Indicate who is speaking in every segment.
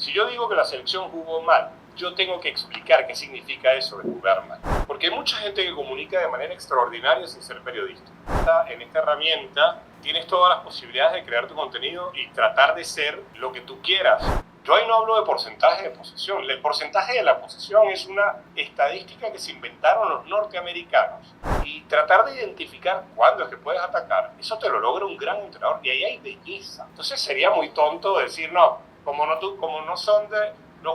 Speaker 1: Si yo digo que la selección jugó mal, yo tengo que explicar qué significa eso de jugar mal. Porque hay mucha gente que comunica de manera extraordinaria sin ser periodista. En esta herramienta tienes todas las posibilidades de crear tu contenido y tratar de ser lo que tú quieras. Yo ahí no hablo de porcentaje de posesión. El porcentaje de la posesión es una estadística que se inventaron los norteamericanos. Y tratar de identificar cuándo es que puedes atacar, eso te lo logra un gran entrenador. Y ahí hay belleza. Entonces sería muy tonto decir, no, como no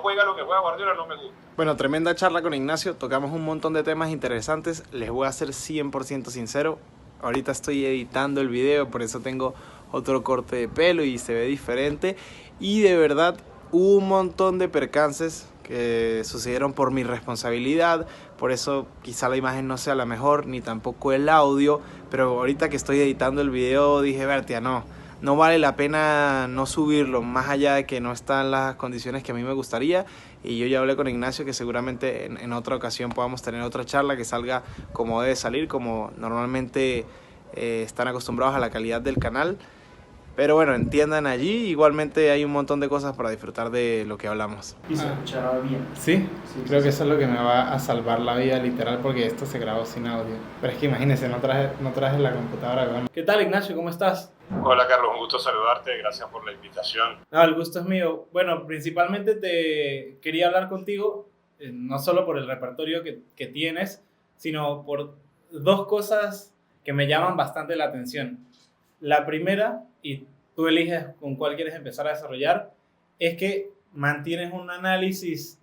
Speaker 1: juega lo que juega Guardiola, no me gusta.
Speaker 2: Bueno, tremenda charla con Ignacio, tocamos un montón de temas interesantes, les voy a ser 100% sincero, ahorita estoy editando el video, por eso tengo otro corte de pelo y se ve diferente, y de verdad hubo un montón de percances que sucedieron por mi responsabilidad, por eso quizá la imagen no sea la mejor, ni tampoco el audio, pero ahorita que estoy editando el video dije, Bertia, no vale la pena no subirlo, más allá de que no están las condiciones que a mí me gustaría. Y yo ya hablé con Ignacio que seguramente en otra ocasión podamos tener otra charla que salga como debe salir, como normalmente están acostumbrados a la calidad del canal. Pero bueno, entiendan allí, igualmente hay un montón de cosas para disfrutar de lo que hablamos.
Speaker 3: Y se escuchará bien.
Speaker 2: ¿Sí? Creo que eso es lo que me va a salvar la vida literal porque esto se grabó sin audio. Pero es que imagínense, no traje la computadora con...
Speaker 3: ¿Qué tal, Ignacio? ¿Cómo estás?
Speaker 1: Hola Carlos, un gusto saludarte, gracias por la invitación.
Speaker 3: No, el gusto es mío. Bueno, principalmente te quería hablar contigo, no solo por el repertorio que tienes, sino por dos cosas que me llaman bastante la atención. La primera, y tú eliges con cuál quieres empezar a desarrollar, es que mantienes un análisis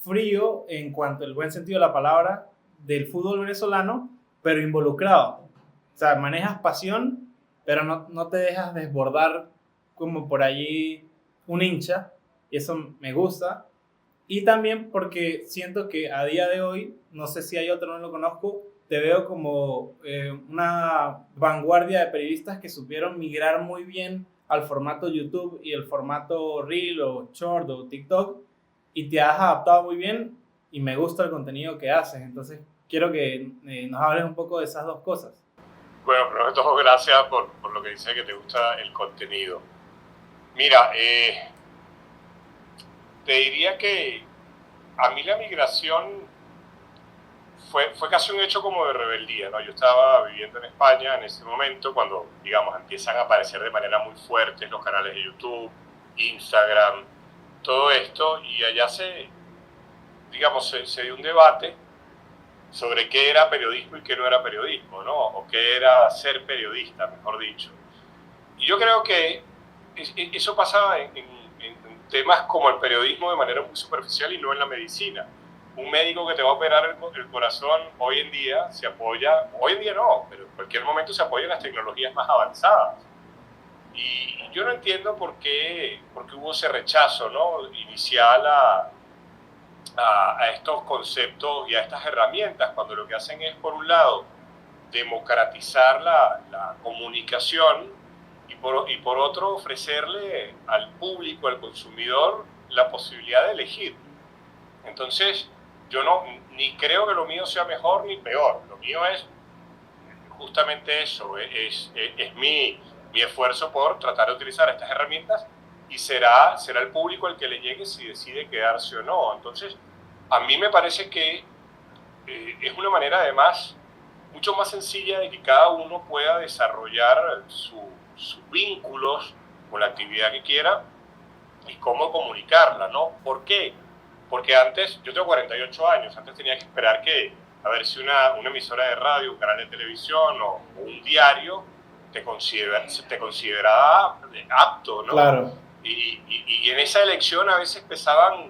Speaker 3: frío en cuanto al buen sentido de la palabra del fútbol venezolano, pero involucrado. O sea, manejas pasión, pero no te dejas desbordar como por allí un hincha, y eso me gusta. Y también porque siento que a día de hoy, no sé si hay otro, no lo conozco, te veo como una vanguardia de periodistas que supieron migrar muy bien al formato YouTube y el formato Reel o Short o TikTok, y te has adaptado muy bien y me gusta el contenido que haces. Entonces quiero que nos hables un poco de esas dos cosas.
Speaker 1: Bueno, primero de todo, gracias por lo que dices que te gusta el contenido. Mira, te diría que a mí la migración fue casi un hecho como de rebeldía, ¿no? Yo estaba viviendo en España en ese momento cuando, digamos, empiezan a aparecer de manera muy fuerte los canales de YouTube, Instagram, todo esto, y allá se dio un debate sobre qué era periodismo y qué no era periodismo, ¿no? O qué era ser periodista, mejor dicho. Y yo creo que eso pasaba en temas como el periodismo de manera muy superficial y no en la medicina. Un médico que te va a operar el corazón hoy en día se apoya, hoy en día no, pero en cualquier momento se apoya en las tecnologías más avanzadas. Y yo no entiendo por qué hubo ese rechazo, ¿no? Inicial a estos conceptos y a estas herramientas, cuando lo que hacen es, por un lado, democratizar la comunicación y por otro, ofrecerle al público, al consumidor, la posibilidad de elegir. Entonces, yo ni creo que lo mío sea mejor ni peor. Lo mío es justamente eso, es mi esfuerzo por tratar de utilizar estas herramientas, y será el público el que le llegue si decide quedarse o no. Entonces, a mí me parece que es una manera además mucho más sencilla de que cada uno pueda desarrollar sus vínculos con la actividad que quiera y cómo comunicarla, ¿no? ¿Por qué? Porque antes, yo tengo 48 años, antes tenía que esperar a ver si una emisora de radio, un canal de televisión o un diario te consideraba apto, ¿no?
Speaker 3: Claro.
Speaker 1: Y en esa elección a veces pesaban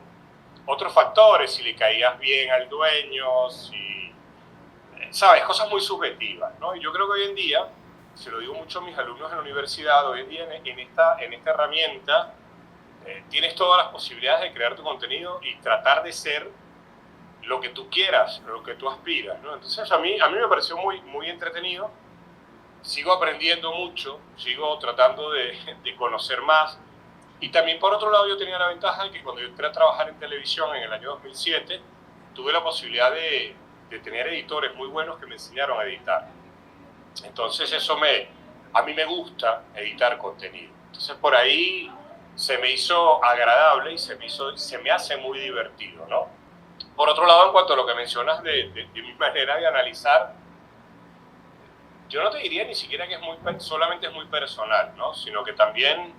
Speaker 1: otros factores, si le caías bien al dueño, ¿sabes? Cosas muy subjetivas, ¿no? Y yo creo que hoy en día, se lo digo mucho a mis alumnos en la universidad, hoy en día en esta herramienta tienes todas las posibilidades de crear tu contenido y tratar de ser lo que tú quieras, lo que tú aspiras, ¿no? Entonces a mí me pareció muy, muy entretenido. Sigo aprendiendo mucho, sigo tratando de conocer más. Y también, por otro lado, yo tenía la ventaja de que cuando yo entré a trabajar en televisión en el año 2007, tuve la posibilidad de tener editores muy buenos que me enseñaron a editar. Entonces a mí me gusta editar contenido. Entonces por ahí se me hizo agradable y se me hace muy divertido, ¿no? Por otro lado, en cuanto a lo que mencionas de mi manera de analizar, yo no te diría ni siquiera que solamente es muy personal, ¿no? Sino que también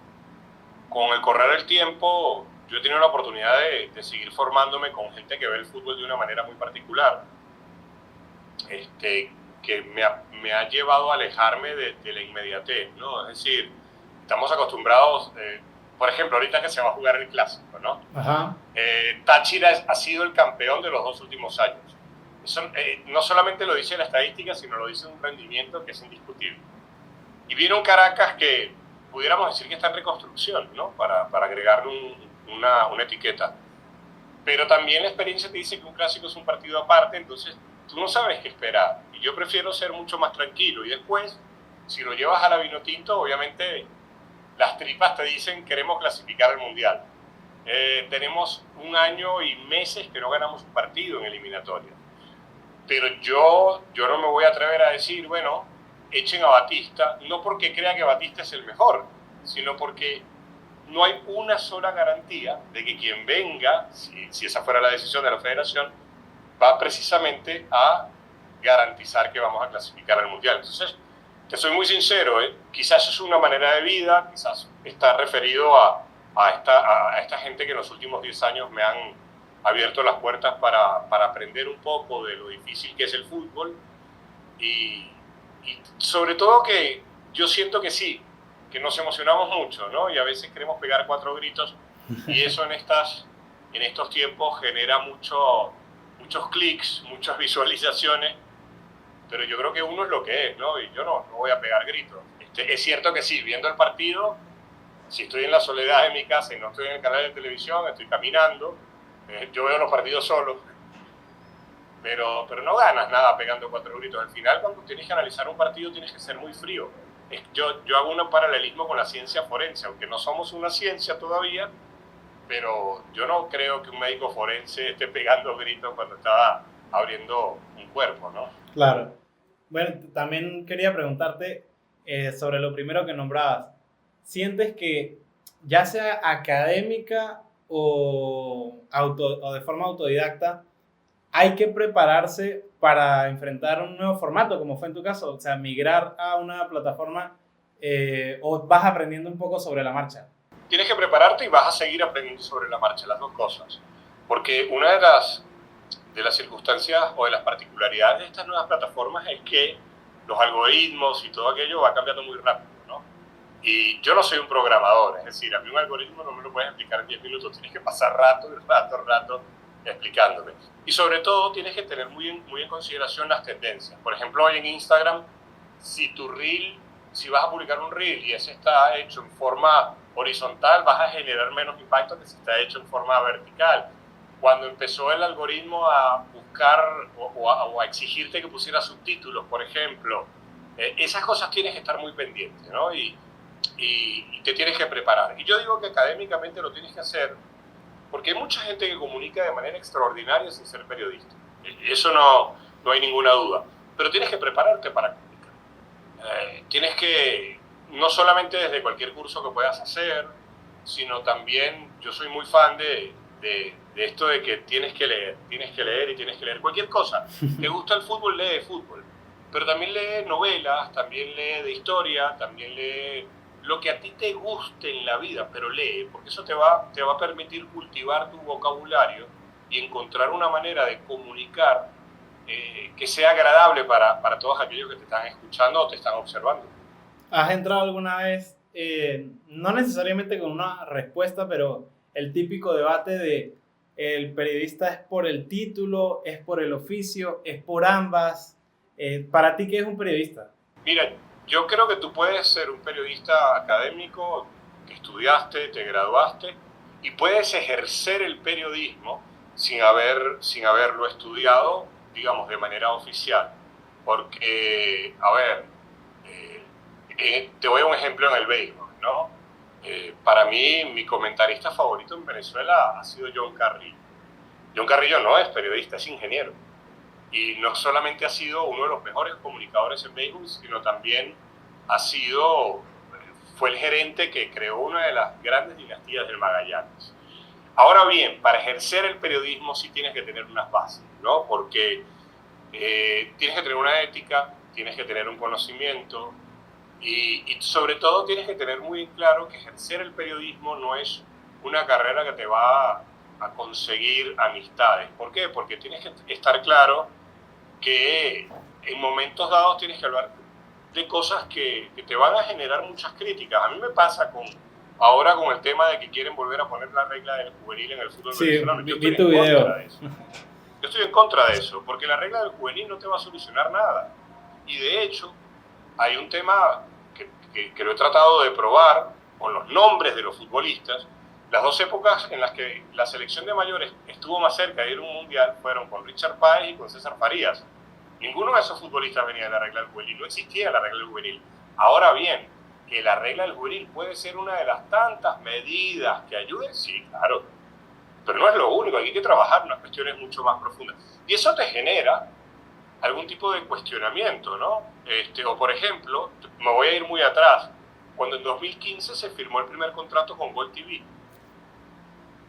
Speaker 1: con el correr del tiempo yo he tenido la oportunidad de seguir formándome con gente que ve el fútbol de una manera muy particular, que me ha llevado a alejarme de la inmediatez, ¿no? Es decir, estamos acostumbrados, por ejemplo, ahorita que se va a jugar el Clásico, ¿no?
Speaker 3: Ajá.
Speaker 1: Táchira ha sido el campeón de los 2 últimos años. Eso, no solamente lo dice la estadística, sino lo dice un rendimiento que es indiscutible. Y viene un Caracas que pudiéramos decir que está en reconstrucción, ¿no? Para agregarle una etiqueta. Pero también la experiencia te dice que un clásico es un partido aparte, entonces tú no sabes qué esperar. Y yo prefiero ser mucho más tranquilo. Y después, si lo llevas a la Vinotinto, obviamente las tripas te dicen queremos clasificar al Mundial. Tenemos 1 año y meses que no ganamos un partido en eliminatoria. Pero yo no me voy a atrever a decir, bueno, echen a Batista, no porque crea que Batista es el mejor, sino porque no hay una sola garantía de que quien venga, si esa fuera la decisión de la federación, va precisamente a garantizar que vamos a clasificar al Mundial. Entonces, te soy muy sincero, quizás es una manera de vida, quizás está referido a esta gente que en los últimos 10 años me han abierto las puertas para aprender un poco de lo difícil que es el fútbol y sobre todo que yo siento que sí, que nos emocionamos mucho, ¿no? Y a veces queremos pegar 4 gritos y eso en estos tiempos genera muchos clics, muchas visualizaciones, pero yo creo que uno es lo que es, ¿no? Y yo no voy a pegar gritos. Es cierto que sí, viendo el partido, si estoy en la soledad de mi casa y no estoy en el canal de televisión, estoy caminando, yo veo los partidos solo, pero no ganas nada pegando 4 gritos. Al final, cuando tienes que analizar un partido, tienes que ser muy frío. Yo hago un paralelismo con la ciencia forense, aunque no somos una ciencia todavía, pero yo no creo que un médico forense esté pegando gritos cuando está abriendo un cuerpo, ¿no?
Speaker 3: Claro. Bueno, también quería preguntarte sobre lo primero que nombrabas. ¿Sientes que ya sea académica o de forma autodidacta, hay que prepararse para enfrentar un nuevo formato, como fue en tu caso? O sea, migrar a una plataforma o vas aprendiendo un poco sobre la marcha.
Speaker 1: Tienes que prepararte y vas a seguir aprendiendo sobre la marcha, las dos cosas. Porque una de las circunstancias o de las particularidades de estas nuevas plataformas es que los algoritmos y todo aquello va cambiando muy rápido, ¿no? Y yo no soy un programador, es decir, a mí un algoritmo no me lo puedes explicar en 10 minutos, tienes que pasar rato explicándome. Y sobre todo tienes que tener muy en consideración las tendencias. Por ejemplo, hoy en Instagram, si vas a publicar un reel y ese está hecho en forma horizontal, vas a generar menos impacto que si está hecho en forma vertical. Cuando empezó el algoritmo a buscar o a exigirte que pusieras subtítulos, por ejemplo, esas cosas tienes que estar muy pendiente, ¿no? Y te tienes que preparar. Y yo digo que académicamente lo tienes que hacer porque hay mucha gente que comunica de manera extraordinaria sin ser periodista. Eso no hay ninguna duda. Pero tienes que prepararte para comunicar. Tienes que, no solamente desde cualquier curso que puedas hacer, sino también, yo soy muy fan de esto de que tienes que leer y tienes que leer cualquier cosa. ¿Te gusta el fútbol? Lee de fútbol. Pero también lee novelas, también lee de historia, también lee lo que a ti te guste en la vida, pero lee, porque eso te va a permitir cultivar tu vocabulario y encontrar una manera de comunicar que sea agradable para todos aquellos que te están escuchando o te están observando.
Speaker 3: ¿Has entrado alguna vez, no necesariamente con una respuesta, pero el típico debate de el periodista es por el título, es por el oficio, es por ambas? ¿Para ti qué es un periodista?
Speaker 1: Mira, yo creo que tú puedes ser un periodista académico, que estudiaste, te graduaste, y puedes ejercer el periodismo sin haberlo estudiado, digamos, de manera oficial. Porque, a ver, te doy un ejemplo en el béisbol, ¿no? Para mí, mi comentarista favorito en Venezuela ha sido John Carrillo. John Carrillo no es periodista, es ingeniero. Y no solamente ha sido uno de los mejores comunicadores en béisbol, sino también fue el gerente que creó una de las grandes dinastías del Magallanes. Ahora bien, para ejercer el periodismo sí tienes que tener unas bases, ¿no? Porque tienes que tener una ética, tienes que tener un conocimiento y sobre todo tienes que tener muy claro que ejercer el periodismo no es una carrera que te va a conseguir amistades. ¿Por qué? Porque tienes que estar claro que en momentos dados tienes que hablar de cosas que te van a generar muchas críticas. A mí me pasa ahora con el tema de que quieren volver a poner la regla del juvenil en el fútbol venezolano. Yo estoy en contra de eso. Yo estoy en contra de eso, porque la regla del juvenil no te va a solucionar nada. Y de hecho, hay un tema que lo he tratado de probar con los nombres de los futbolistas. Las dos épocas en las que la selección de mayores estuvo más cerca de ir a un mundial fueron con Richard Páez y con César Farías. Ninguno de esos futbolistas venía de la regla del juvenil, no existía la regla del juvenil. Ahora bien, que la regla del juvenil puede ser una de las tantas medidas que ayuden, sí, claro, pero no es lo único, hay que trabajar unas cuestiones mucho más profundas. Y eso te genera algún tipo de cuestionamiento, ¿no? O por ejemplo, me voy a ir muy atrás, cuando en 2015 se firmó el primer contrato con Gol TV.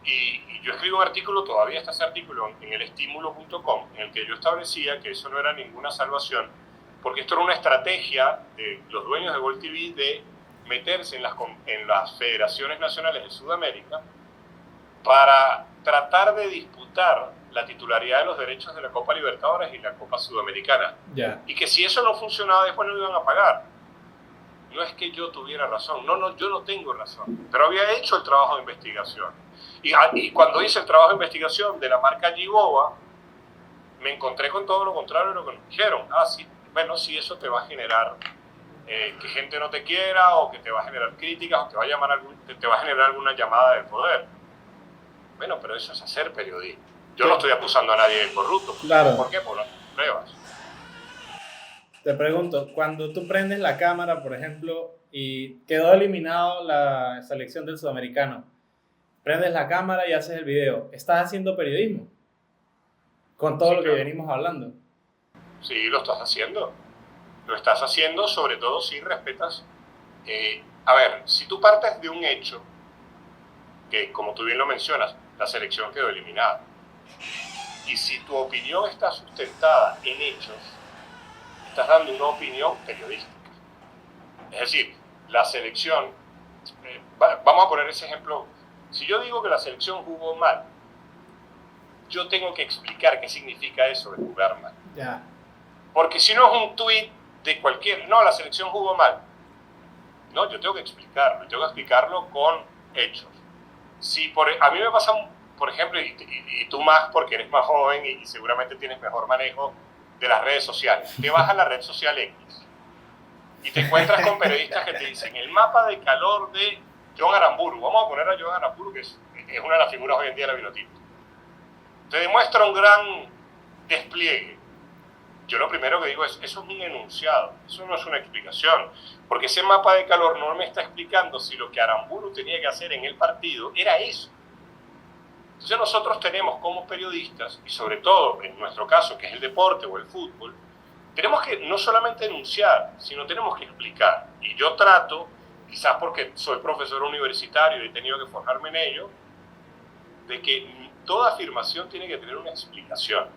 Speaker 1: Y yo escribí un artículo, todavía está ese artículo en elestimulo.com, en el que yo establecía que eso no era ninguna salvación, porque esto era una estrategia de los dueños de Gol TV de meterse en las federaciones nacionales de Sudamérica para tratar de disputar la titularidad de los derechos de la Copa Libertadores y la Copa Sudamericana.
Speaker 3: Yeah.
Speaker 1: Y que si eso no funcionaba, después no iban a pagar. No es que yo tuviera razón, no, yo no tengo razón, pero había hecho el trabajo de investigación. Y cuando hice el trabajo de investigación de la marca Giboba, me encontré con todo lo contrario de lo que nos dijeron. Sí, bueno, sí, eso te va a generar que gente no te quiera, o que te va a generar críticas, o te va a generar alguna llamada del poder. Bueno, pero eso es hacer periodismo. Yo no estoy acusando a nadie de corrupto.
Speaker 3: Claro.
Speaker 1: ¿Por qué? Por las pruebas.
Speaker 3: Te pregunto, cuando tú prendes la cámara, por ejemplo, y quedó eliminado la selección del sudamericano, prendes la cámara y haces el video, ¿estás haciendo periodismo? Con todo lo que venimos hablando.
Speaker 1: Sí, lo estás haciendo. Lo estás haciendo sobre todo si respetas... a ver, si tú partes de un hecho, que como tú bien lo mencionas, la selección quedó eliminada, y si tu opinión está sustentada en hechos, estás dando una opinión periodística. Es decir, la selección... vamos a poner ese ejemplo. Si yo digo que la selección jugó mal, yo tengo que explicar qué significa eso de jugar mal.
Speaker 3: Yeah.
Speaker 1: Porque si no es un tuit de cualquier... No, la selección jugó mal. No, yo tengo que explicarlo con hechos. Si a mí me pasa, por ejemplo, y tú más porque eres más joven y seguramente tienes mejor manejo de las redes sociales. Te vas a la red social X y te encuentras con periodistas que te dicen el mapa de calor de John Aramburu. Vamos a poner a John Aramburu, que es una de las figuras hoy en día de la Vinotinto. Te demuestra un gran despliegue. Yo lo primero que digo es, eso es un enunciado, eso no es una explicación, porque ese mapa de calor no me está explicando si lo que Aramburu tenía que hacer en el partido era eso. Entonces nosotros tenemos como periodistas, y sobre todo en nuestro caso, que es el deporte o el fútbol, tenemos que no solamente enunciar, sino tenemos que explicar. Y yo trato, quizás porque soy profesor universitario y he tenido que forjarme en ello, de que toda afirmación tiene que tener una explicación.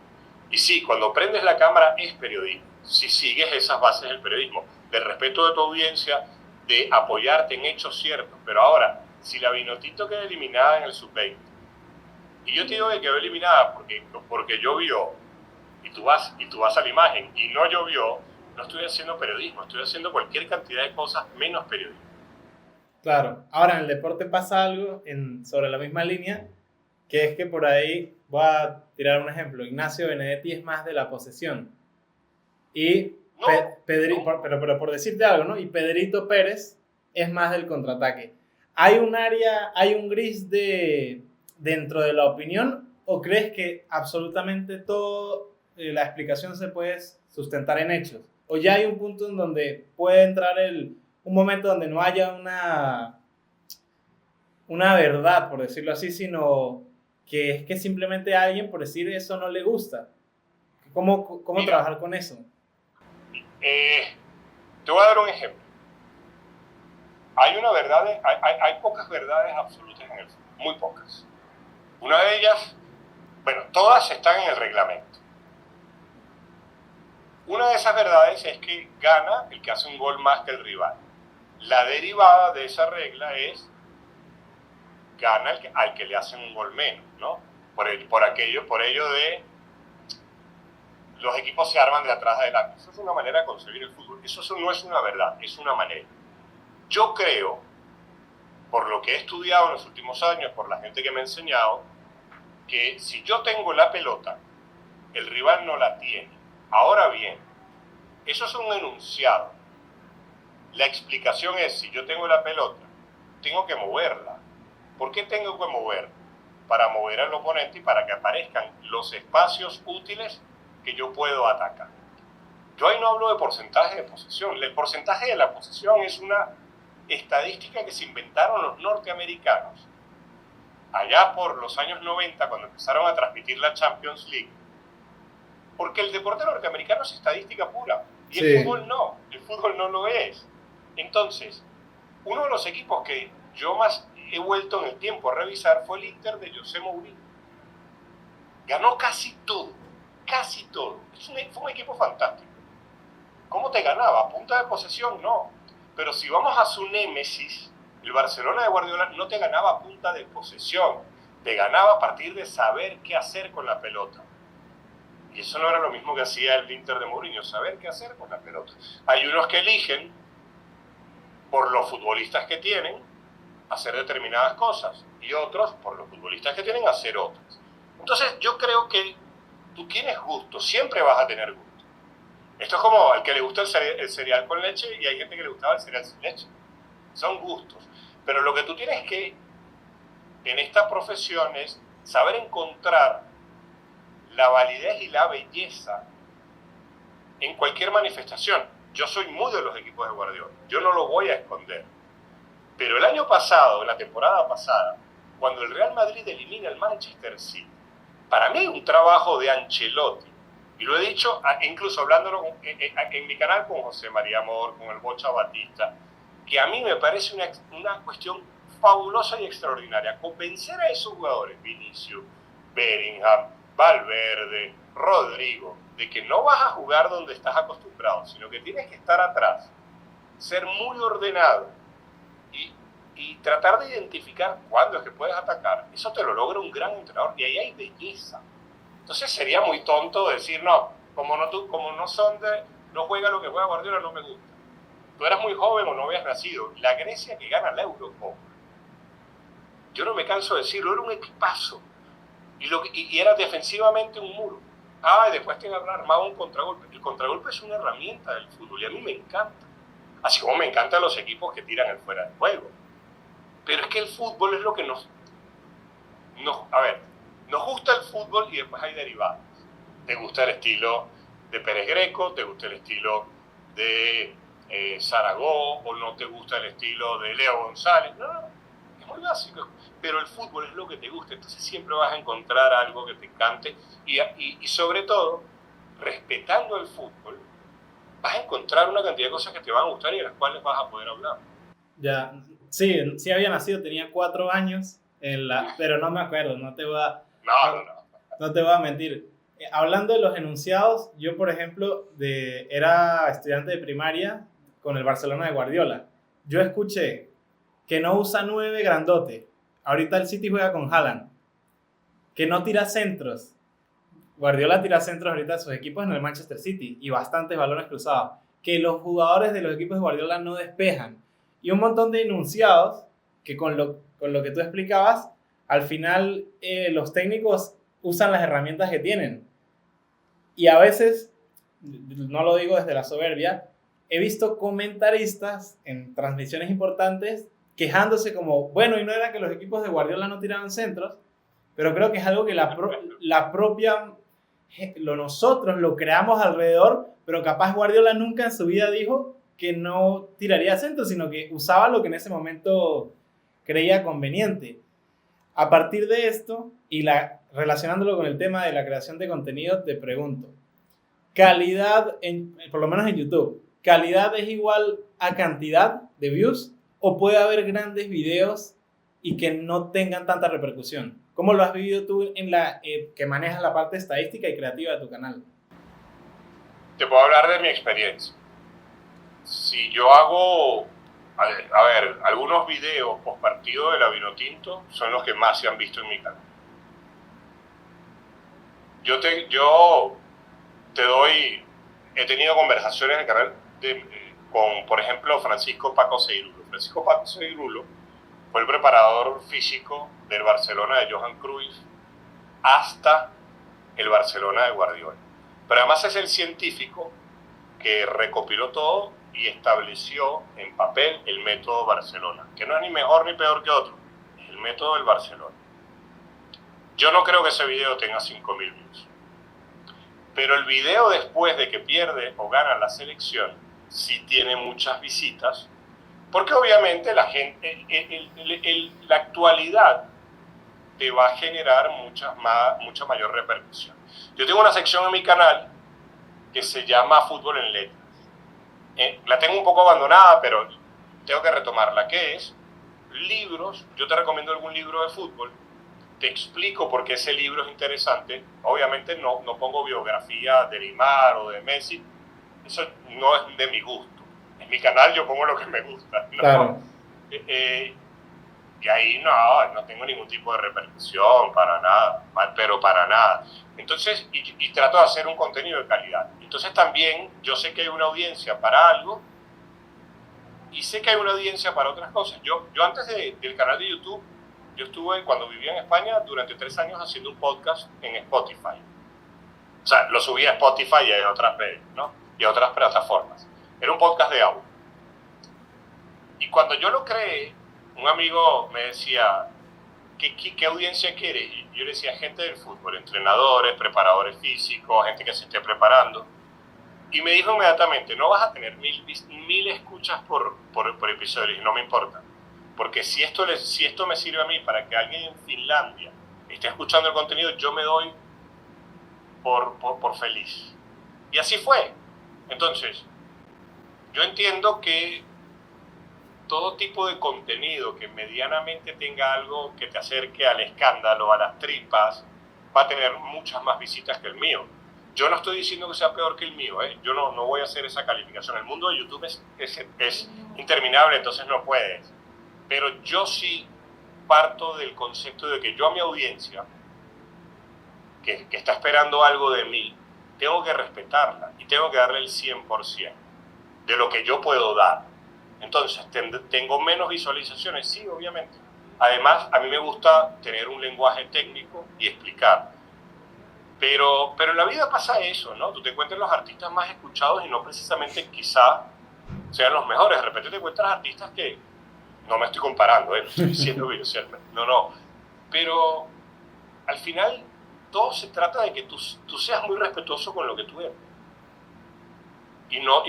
Speaker 1: Y sí, cuando prendes la cámara es periodismo, si sigues esas bases del periodismo, del respeto de tu audiencia, de apoyarte en hechos ciertos. Pero ahora, si la Vinotinto queda eliminada en el sub-20, y yo te digo que quedó eliminada porque llovió, y tú vas a la imagen y no llovió, no estoy haciendo periodismo, estoy haciendo cualquier cantidad de cosas menos periodismo.
Speaker 3: Claro, ahora en el deporte pasa algo sobre la misma línea, que es que por ahí, voy a tirar un ejemplo, Ignacio Benedetti es más de la posesión, y pero por decirte algo, ¿no? Y Pedrito Pérez es más del contraataque. ¿Hay un gris dentro de la opinión, o crees que absolutamente todo la explicación se puede sustentar en hechos? ¿O ya hay un punto en donde puede entrar un momento donde no haya una verdad, por decirlo así, sino que es que simplemente a alguien, por decir eso, no le gusta? ¿Cómo trabajar con eso?
Speaker 1: Te voy a dar un ejemplo. hay pocas verdades absolutas en el fútbol, muy pocas. Una de ellas, bueno, todas están en el reglamento. Una de esas verdades es que gana el que hace un gol más que el rival. La derivada de esa regla es gana al que le hacen un gol menos, ¿no? Por ello de los equipos se arman de atrás adelante. Eso es una manera de concebir el fútbol. Eso no es una verdad, es una manera. Yo creo, por lo que he estudiado en los últimos años, por la gente que me ha enseñado, que si yo tengo la pelota, el rival no la tiene. Ahora bien, eso es un enunciado. La explicación es, si yo tengo la pelota, tengo que moverla. ¿Por qué tengo que moverla? Para mover al oponente y para que aparezcan los espacios útiles que yo puedo atacar. Yo ahí no hablo de porcentaje de posesión. El porcentaje de la posesión es una estadística que se inventaron los norteamericanos allá por los años 90, cuando empezaron a transmitir la Champions League, porque el deporte norteamericano es estadística pura y
Speaker 3: Sí.
Speaker 1: el fútbol no lo es. Entonces, uno de los equipos que yo más he vuelto en el tiempo a revisar fue el Inter de José Mourinho. Ganó casi todo. Fue un equipo fantástico. ¿Cómo te ganaba? ¿A punta de posesión? No. Pero si vamos a su némesis, el Barcelona de Guardiola no te ganaba a punta de posesión, te ganaba a partir de saber qué hacer con la pelota. Y eso no era lo mismo que hacía el Inter de Mourinho, saber qué hacer con la pelota. Hay unos que eligen, por los futbolistas que tienen, hacer determinadas cosas, y otros, por los futbolistas que tienen, hacer otras. Entonces yo creo que tú tienes gusto, siempre vas a tener gusto. Esto es como al que le gusta el cereal con leche y hay gente que le gustaba el cereal sin leche. Son gustos. Pero lo que tú tienes que, en esta profesión, es saber encontrar la validez y la belleza en cualquier manifestación. Yo soy muy de los equipos de Guardiola. Yo no lo voy a esconder. Pero el año pasado, la temporada pasada, cuando el Real Madrid elimina al Manchester City, para mí un trabajo de Ancelotti, y lo he dicho incluso hablándolo en mi canal con José María Amor, con el Bocha Batista, que a mí me parece una cuestión fabulosa y extraordinaria. Convencer a esos jugadores, Vinicius, Bellingham, Valverde, Rodrigo, de que no vas a jugar donde estás acostumbrado, sino que tienes que estar atrás, ser muy ordenado y tratar de identificar cuándo es que puedes atacar. Eso te lo logra un gran entrenador y ahí hay belleza. Entonces sería muy tonto decir, no, como no juega lo que juega Guardiola, no me gusta. Tú eras muy joven o no habías nacido. La Grecia que gana la Eurocopa, yo no me canso de decirlo, era un equipazo. Y era defensivamente un muro. Y después te armaba un contragolpe. El contragolpe es una herramienta del fútbol y a mí me encanta. Así como me encantan los equipos que tiran el fuera de juego. Pero es que el fútbol es lo que nos gusta el fútbol y después hay derivados. ¿Te gusta el estilo de Pérez Greco? ¿Te gusta el estilo de Zaragoza? ¿O no te gusta el estilo de Leo González? No, es muy básico. Pero el fútbol es lo que te gusta, entonces siempre vas a encontrar algo que te encante y sobre todo, respetando el fútbol, vas a encontrar una cantidad de cosas que te van a gustar y de las cuales vas a poder hablar.
Speaker 3: Ya, sí había nacido, tenía 4 años, pero no me acuerdo, no te voy a mentir. Hablando de los enunciados, yo por ejemplo era estudiante de primaria con el Barcelona de Guardiola. Yo escuché que no usa 9 grandote. Ahorita el City juega con Haaland. Que no tira centros. Guardiola tira centros ahorita de sus equipos en el Manchester City y bastantes balones cruzados. Que los jugadores de los equipos de Guardiola no despejan. Y un montón de enunciados que con lo que tú explicabas, al final los técnicos usan las herramientas que tienen. Y a veces, no lo digo desde la soberbia, he visto comentaristas en transmisiones importantes quejándose como, bueno, y no era que los equipos de Guardiola no tiraban centros, pero creo que es algo que nosotros lo creamos alrededor, pero capaz Guardiola nunca en su vida dijo que no tiraría centros, sino que usaba lo que en ese momento creía conveniente. A partir de esto, relacionándolo con el tema de la creación de contenido, te pregunto, calidad, por lo menos en YouTube, ¿calidad es igual a cantidad de views ¿O puede haber grandes videos y que no tengan tanta repercusión? ¿Cómo lo has vivido tú en que manejas la parte estadística y creativa de tu canal?
Speaker 1: Te puedo hablar de mi experiencia. Si yo hago, a ver, algunos videos post partido de la Vinotinto son los que más se han visto en mi canal. Yo te doy, he tenido conversaciones en el canal con, por ejemplo, Francisco Paco Seirulo. Francisco Paco Seirulo fue el preparador físico del Barcelona de Johan Cruyff hasta el Barcelona de Guardiola. Pero además es el científico que recopiló todo y estableció en papel el método Barcelona, que no es ni mejor ni peor que otro, es el método del Barcelona. Yo no creo que ese video tenga 5.000 views. Pero el video después de que pierde o gana la selección, sí tiene muchas visitas, porque obviamente la gente, la actualidad te va a generar mucha mayor repercusión. Yo tengo una sección en mi canal que se llama Fútbol en Letras. La tengo un poco abandonada, pero tengo que retomarla, que es libros. Yo te recomiendo algún libro de fútbol, te explico por qué ese libro es interesante. Obviamente no pongo biografía de Neymar o de Messi, eso no es de mi gusto. En mi canal yo pongo lo que me gusta, ¿no?
Speaker 3: Claro.
Speaker 1: Y ahí no tengo ningún tipo de repercusión, para nada, pero para nada. Entonces, y trato de hacer un contenido de calidad. Entonces también yo sé que hay una audiencia para algo y sé que hay una audiencia para otras cosas. Yo antes del canal de YouTube, yo estuve, cuando vivía en España, durante 3 años haciendo un podcast en Spotify. O sea, lo subí a Spotify y a otras redes, ¿no? Y a otras plataformas. Era un podcast de audio. Y cuando yo lo creé, un amigo me decía, ¿qué audiencia quieres? Y yo le decía, gente del fútbol, entrenadores, preparadores físicos, gente que se esté preparando. Y me dijo inmediatamente, no vas a tener 1000 escuchas por episodio. Y no me importa. Porque si esto me sirve a mí para que alguien en Finlandia esté escuchando el contenido, yo me doy por feliz. Y así fue. Entonces, yo entiendo que todo tipo de contenido que medianamente tenga algo que te acerque al escándalo, a las tripas, va a tener muchas más visitas que el mío. Yo no estoy diciendo que sea peor que el mío, ¿eh? Yo no voy a hacer esa calificación. El mundo de YouTube es interminable, entonces no puedes. Pero yo sí parto del concepto de que yo a mi audiencia, que está esperando algo de mí, tengo que respetarla y tengo que darle el 100% de lo que yo puedo dar. Entonces, ¿tengo menos visualizaciones? Sí, obviamente. Además, a mí me gusta tener un lenguaje técnico y explicar. Pero en la vida pasa eso, ¿no? Tú te encuentras los artistas más escuchados y no precisamente quizá sean los mejores. De repente te encuentras artistas que, no me estoy comparando, no estoy diciendo videocierme, no. Pero al final todo se trata de que tú seas muy respetuoso con lo que tú eres. Y no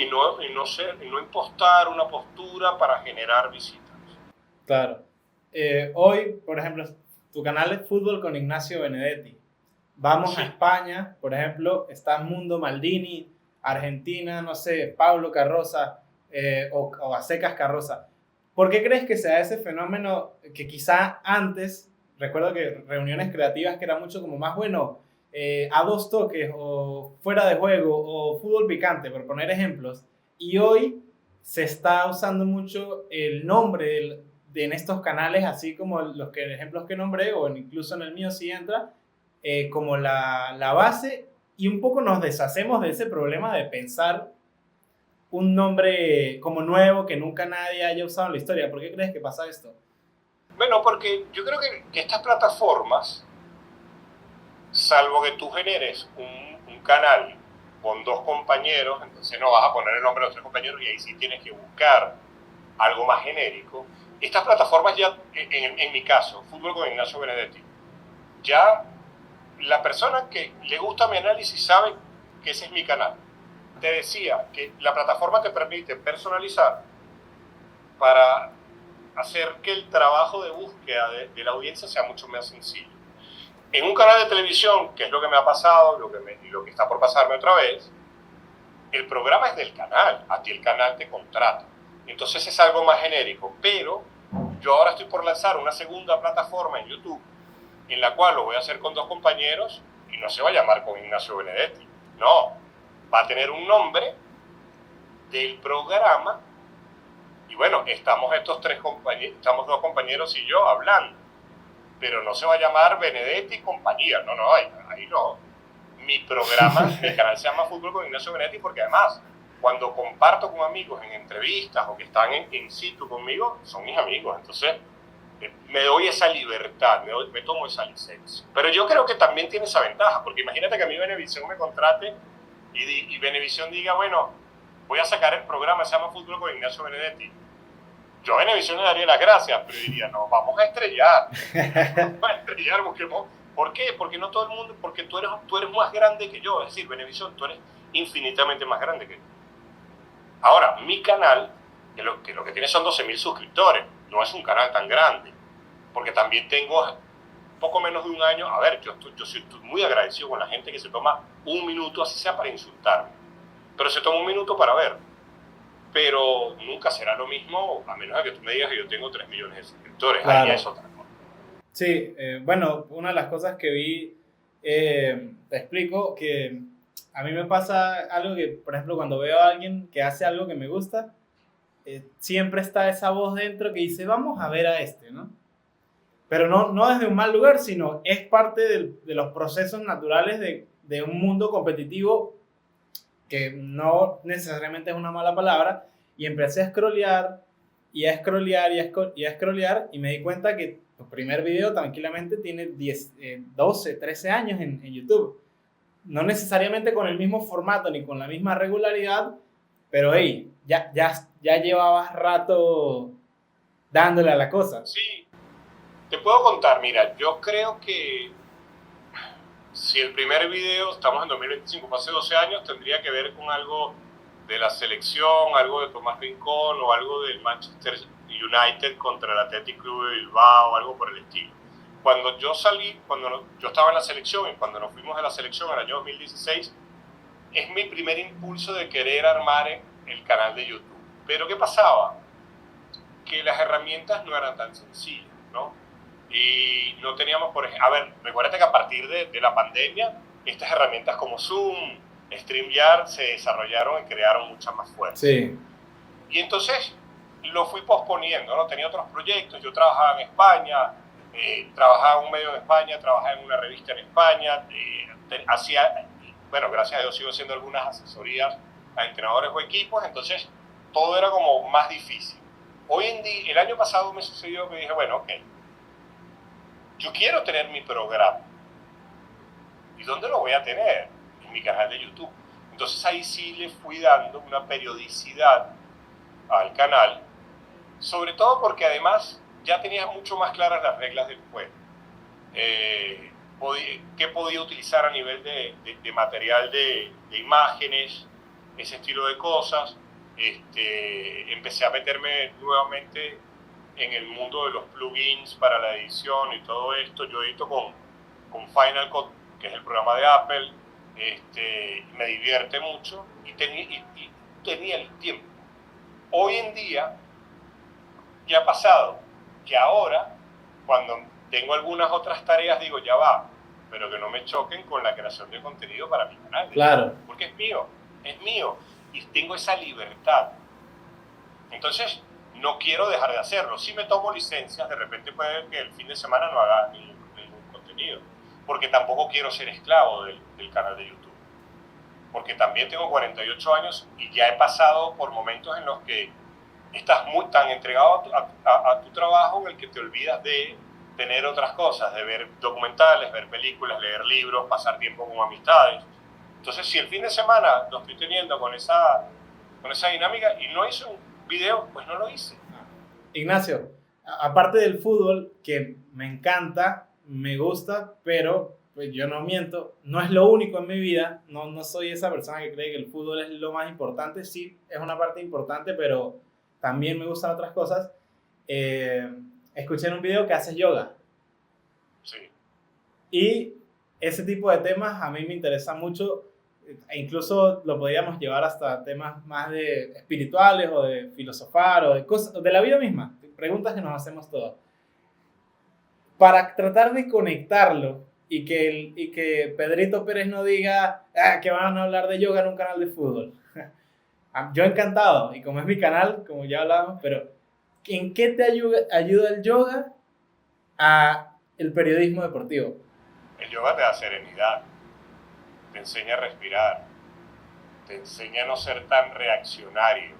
Speaker 1: impostar una postura para generar visitas.
Speaker 3: Claro. Hoy, por ejemplo, tu canal es Fútbol con Ignacio Benedetti. Vamos a España, por ejemplo, está Mundo Maldini, Argentina, no sé, Pablo Carroza o Acecas Carroza. ¿Por qué crees que se da ese fenómeno que quizá antes, recuerdo que reuniones creativas que era mucho como más bueno, a 2 toques o fuera de juego o fútbol picante, por poner ejemplos, y hoy se está usando mucho el nombre en estos canales, así como los ejemplos que nombré, o incluso en el mío si entra, como la base, y un poco nos deshacemos de ese problema de pensar un nombre como nuevo que nunca nadie haya usado en la historia. ¿Por qué crees que pasa esto?
Speaker 1: Bueno, porque yo creo que estas plataformas, salvo que tú generes un canal con 2 compañeros, entonces no vas a poner el nombre de los 3 compañeros y ahí sí tienes que buscar algo más genérico. Estas plataformas ya, en mi caso, Fútbol con Ignacio Benedetti, ya la persona que le gusta mi análisis sabe que ese es mi canal. Te decía que la plataforma te permite personalizar para hacer que el trabajo de búsqueda de la audiencia sea mucho más sencillo. En un canal de televisión, que es lo que me ha pasado, lo que está por pasarme otra vez, el programa es del canal, a ti el canal te contrata. Entonces es algo más genérico, pero yo ahora estoy por lanzar una segunda plataforma en YouTube en la cual lo voy a hacer con 2 compañeros y no se va a llamar con Ignacio Benedetti, no, va a tener un nombre del programa y bueno, estamos estos 2 compañeros y yo hablando, pero no se va a llamar Benedetti y compañía, no, ahí no. Mi programa, mi canal se llama Fútbol con Ignacio Benedetti porque además cuando comparto con amigos en entrevistas o que están in situ conmigo, son mis amigos, entonces me doy esa libertad, me tomo esa licencia. Pero yo creo que también tiene esa ventaja, porque imagínate que a mí Venevisión me contrate y Venevisión diga, bueno, voy a sacar el programa, se llama Fútbol con Ignacio Benedetti. Yo a Venevisión le daría las gracias, pero diría, no, vamos a estrellar. Vamos a estrellar, busquemos. ¿Por qué? Porque no todo el mundo, porque tú eres más grande que yo, es decir, Venevisión, tú eres infinitamente más grande que yo. Ahora, mi canal, que lo que tiene son 12.000 suscriptores, no es un canal tan grande, porque también tengo poco menos de un año. A ver, yo estoy muy agradecido con la gente que se toma un minuto, así sea para insultarme, pero se toma un minuto para ver. Pero nunca será lo mismo, a menos de que tú me digas que yo tengo 3 millones de suscriptores,
Speaker 3: Claro.
Speaker 1: ahí ya es otra cosa.
Speaker 3: Sí, bueno, una de las cosas que vi, te explico que a mí me pasa algo que, por ejemplo, cuando veo a alguien que hace algo que me gusta, siempre está esa voz dentro que dice, vamos a ver a este, ¿no? Pero no desde un mal lugar, sino es parte de los procesos naturales de un mundo competitivo que no necesariamente es una mala palabra, y empecé a scrollear y a scrollear y a scrollear y me di cuenta que tu primer video tranquilamente tiene 12, 13 años en YouTube. No necesariamente con el mismo formato ni con la misma regularidad, pero hey, ya llevabas rato dándole a la cosa.
Speaker 1: Sí, te puedo contar, mira, yo creo que si el primer video, estamos en 2025, fue hace 12 años, tendría que ver con algo de la selección, algo de Tomás Rincón o algo del Manchester United contra el Athletic Club de Bilbao, algo por el estilo. Cuando yo salí, yo estaba en la selección y cuando nos fuimos de la selección en el año 2016, es mi primer impulso de querer armar el canal de YouTube. Pero ¿qué pasaba? Que las herramientas no eran tan sencillas, ¿no? Y no teníamos, por ejemplo, a ver, recuérdate que a partir de la pandemia, estas herramientas como Zoom, StreamYard se desarrollaron y crearon mucha más fuerza.
Speaker 3: Sí.
Speaker 1: Y entonces lo fui posponiendo, ¿no? Tenía otros proyectos, yo trabajaba en España, trabajaba en un medio en España, trabajaba en una revista en España, bueno, gracias a Dios sigo haciendo algunas asesorías a entrenadores o equipos, entonces todo era como más difícil. Hoy en día, el año pasado me sucedió que dije, bueno, ok, yo quiero tener mi programa. ¿Y dónde lo voy a tener? En mi canal de YouTube. Entonces ahí sí le fui dando una periodicidad al canal, sobre todo porque además ya tenía mucho más claras las reglas del juego. Qué podía utilizar a nivel de material de imágenes, ese estilo de cosas. Empecé a meterme nuevamente en el mundo de los plugins para la edición y todo esto. Yo edito con Final Cut, que es el programa de Apple. Me divierte mucho y tenía el tiempo. Hoy en día, ¿qué ha pasado? Que ahora, cuando tengo algunas otras tareas, digo, ya va, pero que no me choquen con la creación de contenido para mi canal.
Speaker 3: Claro.
Speaker 1: Porque es mío, y tengo esa libertad. Entonces, no quiero dejar de hacerlo. Si me tomo licencias, de repente puede que el fin de semana no haga ningún contenido, porque tampoco quiero ser esclavo del canal de YouTube. Porque también tengo 48 años y ya he pasado por momentos en los que estás tan entregado a tu trabajo en el que te olvidas de tener otras cosas, de ver documentales, ver películas, leer libros, pasar tiempo con amistades. Entonces, si el fin de semana lo estoy teniendo con esa dinámica y no hice un video, pues no lo hice.
Speaker 3: Ignacio, aparte del fútbol, que me encanta, me gusta, pero pues yo no miento, no es lo único en mi vida, no soy esa persona que cree que el fútbol es lo más importante. Sí, es una parte importante, pero también me gustan otras cosas. Escuché en un video que haces yoga.
Speaker 1: Sí.
Speaker 3: Y ese tipo de temas a mí me interesa mucho. e incluso lo podríamos llevar hasta temas más de espirituales o de filosofar o de cosas, de la vida misma, preguntas que nos hacemos todos. Para tratar de conectarlo y que Pedrito Pérez no diga que van a hablar de yoga en un canal de fútbol. Yo encantado, y como es mi canal, como ya hablábamos, pero ¿en qué te ayuda el yoga a el periodismo deportivo?
Speaker 1: El yoga te da serenidad, te enseña a respirar, te enseña a no ser tan reaccionario.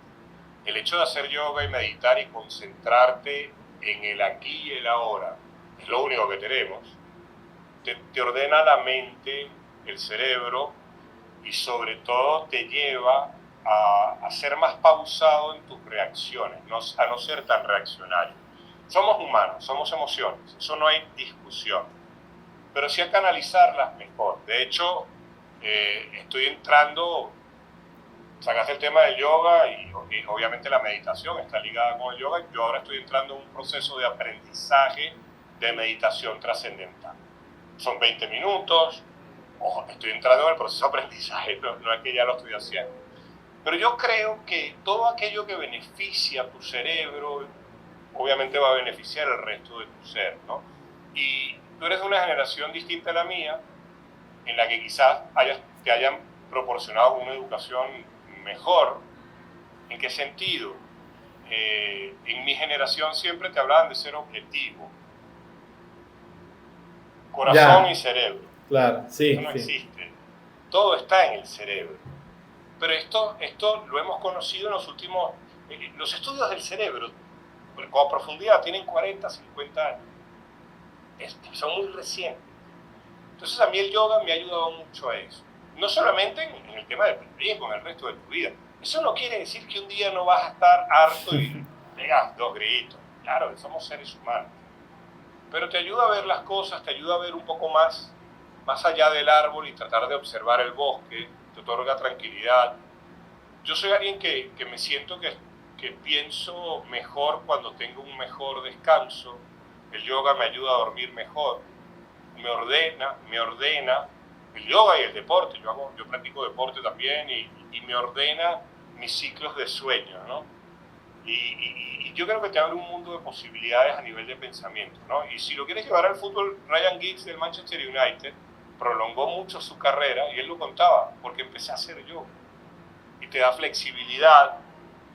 Speaker 1: El hecho de hacer yoga y meditar y concentrarte en el aquí y el ahora, es lo único que tenemos, te ordena la mente, el cerebro, y sobre todo te lleva a ser más pausado en tus reacciones, a no ser tan reaccionario. Somos humanos, somos emociones, eso no hay discusión, pero sí a canalizarlas mejor. De hecho, estoy entrando, sacaste el tema del yoga y obviamente la meditación está ligada con el yoga. Yo ahora estoy entrando en un proceso de aprendizaje de meditación trascendental. Son 20 minutos, estoy entrando en el proceso de aprendizaje, no es que ya lo estoy haciendo. Pero yo creo que todo aquello que beneficia a tu cerebro, obviamente va a beneficiar el resto de tu ser, ¿no? Y tú eres de una generación distinta a la mía, en la que quizás te hayan proporcionado una educación mejor. ¿En qué sentido? En mi generación siempre te hablaban de ser objetivo. Corazón y cerebro.
Speaker 3: Claro, sí.
Speaker 1: Eso no existe. Todo está en el cerebro. Pero esto lo hemos conocido en los últimos... los estudios del cerebro, con profundidad, tienen 40, 50 años. Son muy recientes. Entonces a mí el yoga me ha ayudado mucho a eso. No solamente en el tema del periodismo, en el resto de tu vida. Eso no quiere decir que un día no vas a estar harto y pegas 2 gritos. Claro, somos seres humanos. Pero te ayuda a ver las cosas, te ayuda a ver un poco más allá del árbol y tratar de observar el bosque, te otorga tranquilidad. Yo soy alguien que me siento que pienso mejor cuando tengo un mejor descanso. El yoga me ayuda a dormir mejor, me ordena el yoga y el deporte. Yo practico deporte también y me ordena mis ciclos de sueño, ¿no? Y yo creo que te abre un mundo de posibilidades a nivel de pensamiento, ¿no? Y si lo quieres llevar al fútbol, Ryan Giggs del Manchester United prolongó mucho su carrera, y él lo contaba, porque empecé a hacer yoga. Y te da flexibilidad,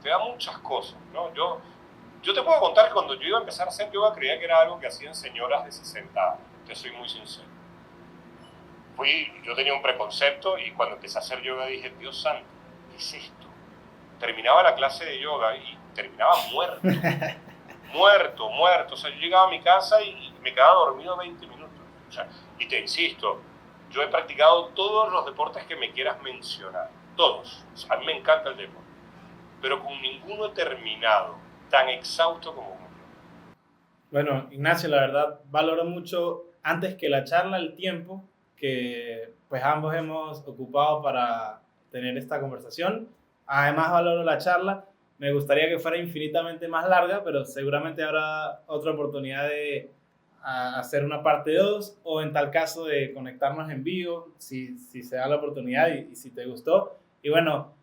Speaker 1: te da muchas cosas, ¿no? Yo te puedo contar que cuando yo iba a empezar a hacer yoga creía que era algo que hacían señoras de 60 años, te soy muy sincero. Yo tenía un preconcepto y cuando empecé a hacer yoga dije, Dios santo, ¿qué es esto? Terminaba la clase de yoga y terminaba muerto. muerto. O sea, yo llegaba a mi casa y me quedaba dormido 20 minutos. O sea, y te insisto, yo he practicado todos los deportes que me quieras mencionar. Todos. O sea, a mí me encanta el deporte. Pero con ninguno he terminado tan exhausto como uno.
Speaker 3: Bueno, Ignacio, la verdad, valoro mucho, antes que la charla, el tiempo que pues ambos hemos ocupado para tener esta conversación. Además, valoro la charla. Me gustaría que fuera infinitamente más larga, pero seguramente habrá otra oportunidad de hacer una parte 2 o en tal caso de conectarnos en vivo, si se da la oportunidad y si te gustó. Y bueno,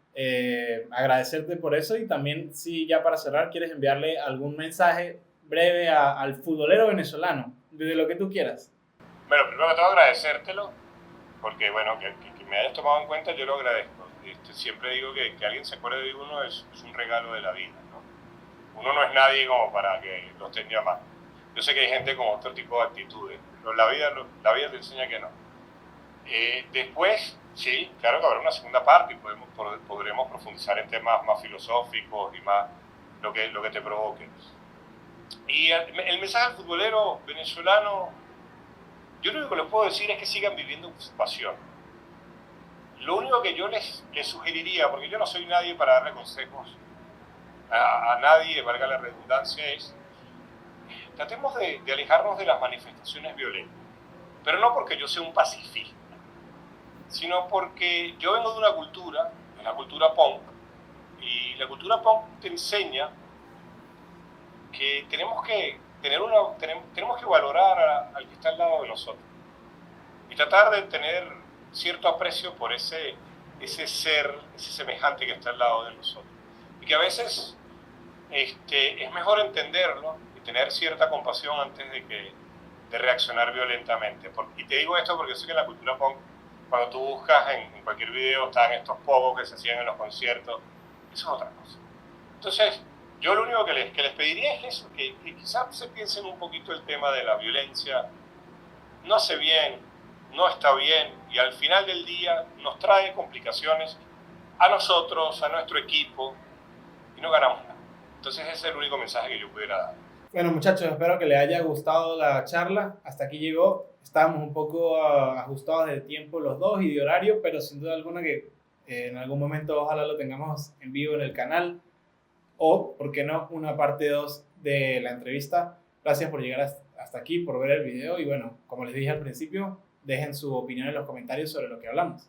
Speaker 3: agradecerte por eso, y también si ya para cerrar quieres enviarle algún mensaje breve al futbolero venezolano, de lo que tú quieras.
Speaker 1: Bueno, primero que todo agradecértelo, porque bueno, que me hayas tomado en cuenta, yo lo agradezco. Siempre digo que alguien se acuerde de uno es un regalo de la vida, ¿no? Uno no es nadie como para que los tenga más. Yo sé que hay gente con otro tipo de actitudes, pero la vida te enseña que no. Después, sí, claro que habrá una segunda parte y podremos profundizar en temas más filosóficos y más lo que te provoque. Y el mensaje al futbolero venezolano, yo lo único que les puedo decir es que sigan viviendo su pasión. Lo único que yo les sugeriría, porque yo no soy nadie para darle consejos a nadie, valga la redundancia, es tratemos de alejarnos de las manifestaciones violentas. Pero no porque yo sea un pacifista, sino porque yo vengo de una cultura, de la cultura punk, y la cultura punk te enseña que tenemos que valorar al que está al lado de nosotros y tratar de tener cierto aprecio por ese ese ser, ese semejante que está al lado de nosotros. Y que a veces es mejor entenderlo y tener cierta compasión antes de reaccionar violentamente. Y te digo esto porque sé que en la cultura punk, cuando tú buscas en cualquier video, están estos pogos que se hacían en los conciertos. Eso es otra cosa. Entonces, yo lo único que les pediría es eso, que quizás se piensen un poquito el tema de la violencia. No hace bien, no está bien, y al final del día nos trae complicaciones a nosotros, a nuestro equipo, y no ganamos nada. Entonces ese es el único mensaje que yo pudiera dar.
Speaker 3: Bueno, muchachos, espero que les haya gustado la charla. Hasta aquí llegó. Estábamos un poco ajustados de tiempo los dos y de horario, pero sin duda alguna que en algún momento ojalá lo tengamos en vivo en el canal o, ¿por qué no?, una parte 2 de la entrevista. Gracias por llegar hasta aquí, por ver el video y bueno, como les dije al principio, dejen su opinión en los comentarios sobre lo que hablamos.